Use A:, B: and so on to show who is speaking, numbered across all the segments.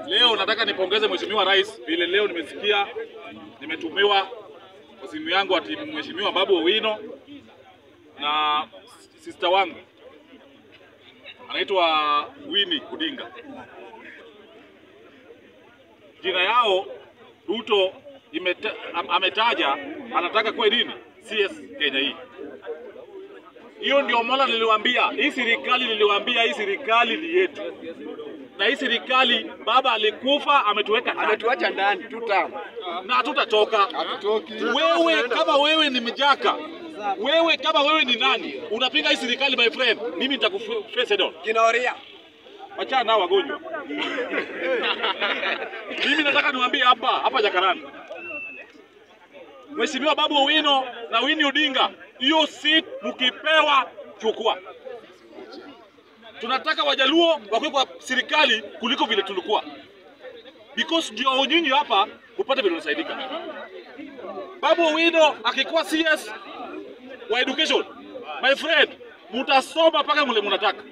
A: Leo nataka nipongeze Mheshimiwa Rais vile leo nimesikia nimetumiwa kwa simu yangu ati Mheshimiwa Babu Owino na sister wangu anaitwa Winnie Odinga. Jina yao Ruto ametaja anataka kwa nini CS Kenya hii. Hiyo ndio maana niliwaambia hii serikali ni yetu. Na hii serikali baba alikufa ametuacha ndani na hatutatoka. Wewe kama wewe ni mjaka, wewe kama wewe ni nani unapinga hii serikali my friend, mimi nitakuface down kinaoria. Acha nao wagonjwa. Mimi nataka niwaambie hapa Jakarani, Mheshimiwa Babu Owino na Winnie Odinga, hiyo seat mkipewa chukua. Tunataka Wajaluo wakwe kwa serikali kuliko vile tulikuwa, because ndio nyinyi hapa upate vile unasaidika. Babu Owino akikuwa CS wa education, my friend, mutasoma paka mule mnataka.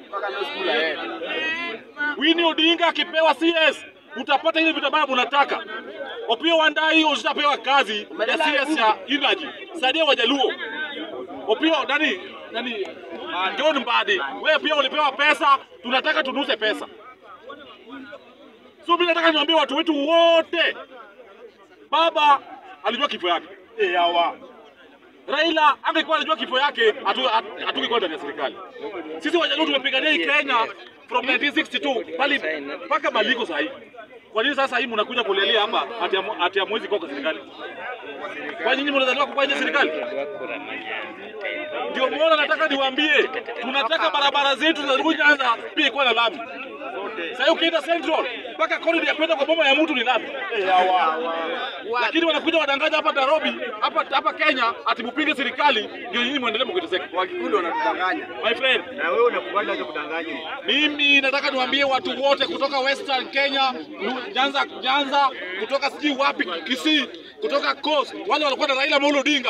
A: Winnie Odinga akipewa CS utapata ile vitu ambavyo mnataka. Opiyo Wandayi ushapewa kazi ya CS ya energy. Saidia Wajaluo. Opiyo nani John Mbadi, wewe pia ulipewa pesa, tunataka tunuse pesa. So mimi nataka niwaambie watu wetu wote, baba alijua kifo yake. Hawa Raila angekuwa anajua kifo yake hatungekuwa ndani ya serikali. Sisi Wajaluo tumepigania hii Kenya from 1962 bali mpaka maliko sasa hivi. Kwa nini sasa hii mnakuja kulialia hapa ati ya mwezi kwa serikali? Kwa nini mnazaliwa kwa serikali? Ndio mbona nataka niwaambie, tunataka barabara zetu za Nyanza pia kwa lami. Sasa ukienda Central mpaka corridor ya kwenda kwa boma ya mtu ni lami. Lakini wanakuja wadanganya hapa Nairobi, hapa Kenya ati mpinge serikali ndio nyinyi muendelee mkiteseka. Wakikundi wanatudanganya. My friend,
B: na wewe unakubali aje kudanganya?
A: Mimi nataka niwaambie watu wote kutoka Western Kenya, Nyanza, kutoka sijui wapi Kisii, kutoka Coast, wale walikuwa na Raila Amolo Odinga.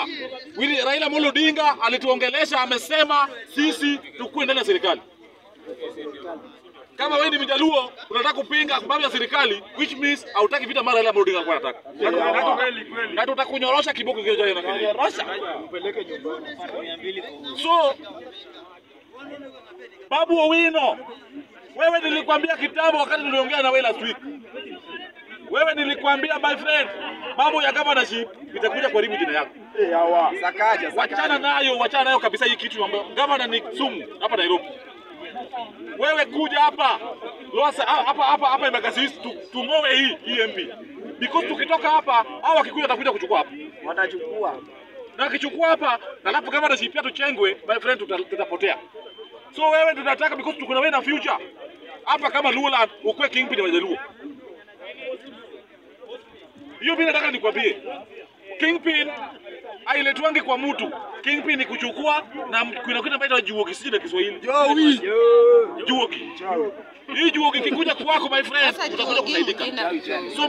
A: Raila Amolo Odinga alituongelesha, amesema sisi tukue ndani ya serikali. Kama wewe ni Mjaluo unataka kupinga mambo ya serikali, which means hautaki vita mara Raila Amolo Odinga alikuwa anataka. Na tutakunyorosha kiboko kile na kile. Rosha upeleke nyumbani. So Babu Owino, wewe nilikwambia kitambo wakati niliongea na wewe last week. Wewe nilikwambia my friend, mambo ya governorship itakuja kwa rimu jina yako.
B: Hawa sakaja.
A: Wachana nayo kabisa hii kitu ambayo governor ni sumu hapa Nairobi. Wewe kuja hapa hapa Embakasi tungoe hii MP. Because tukitoka hapa hao wakikuja watakuja kuchukua hapa.
B: Watachukua.
A: Na kichukua hapa na alafu governorship pia tuchengwe, my friend, tutapotea. So wewe tunataka because tuko na wewe na future. Hapa kama Lula ukwe kingpin wa Jaluo. Hiyo mimi nataka nikwambie. Kingpin ailetwangi kwa mtu. Kingpin ni kuchukua na kuna kitu ambacho juogi sisi na Kiswahili. Juogi. Hii juogi kikuja kwako my friend utakuja kusaidika. So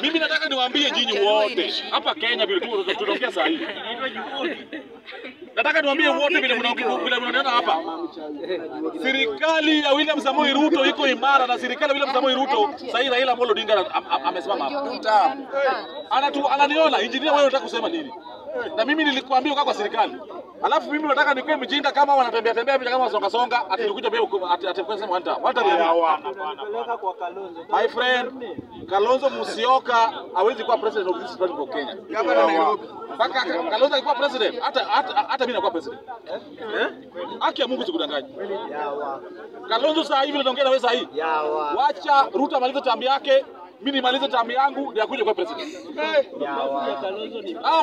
A: mimi nataka niwaambie nyinyi wote hapa Kenya vile tunaongea saa hii. Nataka niwaambie wote vile mnaona hapa. Serikali ya William Samoei Ruto iko imara na serikali ya William Samoei Ruto sasa hii Raila Amolo Odinga amesimama hapa. Ananiona engineer, wewe unataka kusema nini? Na mimi nilikwambia kwa serikali. Alafu mimi nataka nikuwe mjinga kama wanatembea hivi kama songa ati nikuja kusema wanta
B: peleka kwa Kalonzo.
A: My friend, Kalonzo Musyoka hawezi kuwa president of this country of Kenya.
B: Kama na Nairobi.
A: Mpaka Kalonzo alikuwa president, hata mimi nakuwa president. Haki ya Mungu sikudanganya. Kalonzo sasa hivi naongea na wewe sasa hivi. Wacha Ruto amalize term yake, mimi nimalize term yangu ndio akuje kwa president.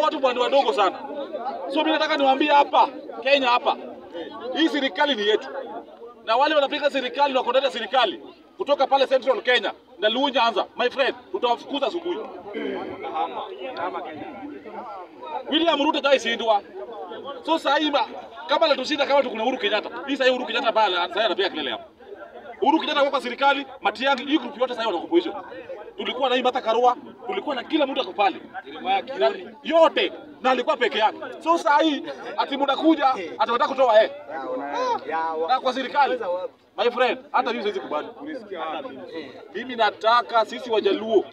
A: Watu bwana wadogo sana. So mimi nataka niwaambie hapa Kenya hapa, hii serikali ni yetu. Na wale wanapinga serikali na kondania serikali kutoka pale Central Kenya na Nyanza, my friend, tutawafukuza asubuhi. William Ruto dai shindwa. So sasa hivi kama anatushinda kama tukuna Uhuru Kenyatta. Hii sasa Uhuru Kenyatta pale sasa anapiga kelele hapa. Uhuru Kenyatta kwa serikali, Matiang'i, hii group yote sasa wana opposition. Tulikuwa na Martha Karua, tulikuwa na kila mtu ako pale. Yote na alikuwa peke yake. So sasa hii ati mnakuja atataka kutoa na kwa serikali. My friend, hata mimi siwezi kubali. Mimi nataka sisi Wajaluo.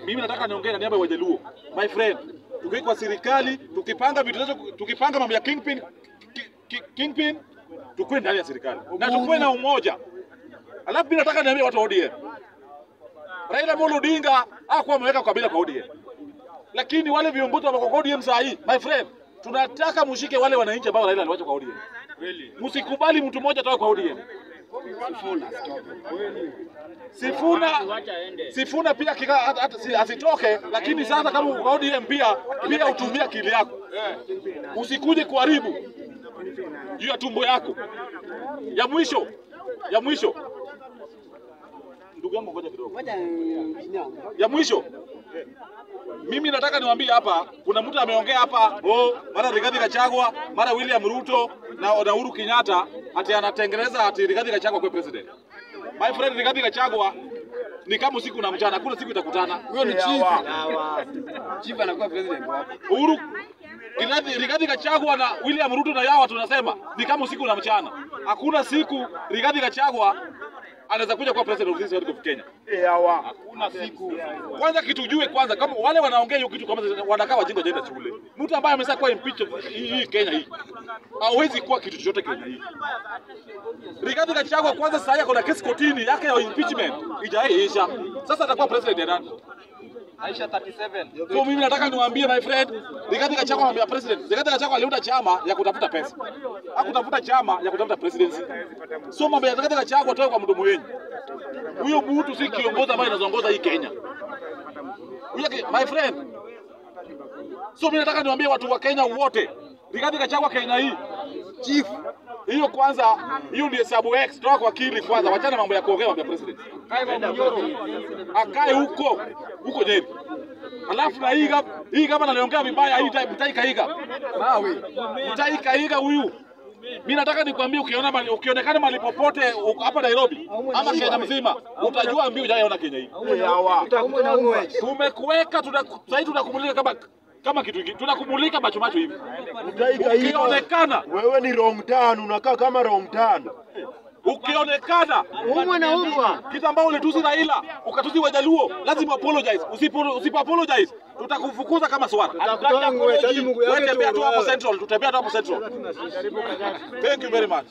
A: Mimi nataka niongee na niaba ya Wajaluo. My friend, tukiwa kwa serikali, tukipanga vitu zetu, tukipanga mambo ya kingpin, tukue ndani ya serikali. Na tukue na umoja. Alafu mimi nataka niambie watu wa ODM. Raila Amolo Odinga hakuwa ameweka kabila kwa ODM. Lakini wale viongozi wa ODM saa hii, my friend, tunataka mshike wale wananchi ambao Raila aliwacha kwa ODM. Msikubali mtu mmoja atoke kwa ODM. Sifuna pia asitoke, lakini sasa kama kwa ODM pia utumie akili yako. Usikuje kuharibu juu ya tumbo yako. Ya mwisho. Ndugu yangu ngoja kidogo. Ya mwisho. Mimi nataka niwaambie hapa, kuna mtu ameongea hapa, mara Rigathi Gachagua, mara William Ruto na Uhuru Kenyatta ati anatengeneza ati Rigathi Gachagua kwa president. My friend, Rigathi Gachagua ni kama usiku na mchana, hakuna siku itakutana.
B: Huyo ni chief. Chief anakuwa president wapi?
A: Uhuru Rigathi Gachagua na William Ruto na yao tunasema ni kama usiku na mchana. Hakuna siku Rigathi Gachagua anaweza kuja kwa president of this Kenya. Hakuna siku. Kwanza kitu jue kwanza kama wale wanaongea hiyo kitu kama wanakaa wajinga jenda shule. Mtu ambaye amesha kuwa impeach hii Kenya hii. Hawezi kuwa kitu chochote Kenya hii. Rigathi Gachagua kwanza sasa yako na kesi kotini yake ya impeachment ijaisha. Sasa atakuwa president ya nani?
B: Aisha 37.
A: So mimi nataka niwaambie my friend, Rigathi Gachagua anamwambia president. Rigathi Gachagua aliunda chama ya kutafuta pesa. Hakutafuta chama ya kutafuta presidency. So mambo ya Rigathi Gachagua toka kwa mdomo wenu. Huyo mtu si kiongozi ambaye anaongoza hii Kenya. Huyo my friend. So mimi nataka niwaambie watu wa Kenya wote, Rigathi Gachagua Kenya hii chief. Hiyo kwanza, hiyo ndio hesabu X toka kwa akili kwanza, wachana mambo ya kuongea mambo ya president. Akae huko Nyeri. Alafu na hii kama anaongea vibaya hii Mutahi Kahiga. Mutahi Kahiga huyu. Mimi nataka nikwambie ukionekana mahali popote hapa Nairobi ama Kenya mzima utajua mbiu hujaona Kenya hii. Tumekuweka sasa tunakumulika kama kitu hiki. Tunakumulika macho hivi. Ukionekana
C: wewe ni wrong turn, unakaa kama wrong turn.
A: Ukionekana kitu ambao ulitusi Raila, ukatusi Wajaluo, lazima apologize. Usipo apologize, tutakufukuza kama swara. Wewe tembea tu hapo Central, tutembea tu hapo Central. Thank you very much.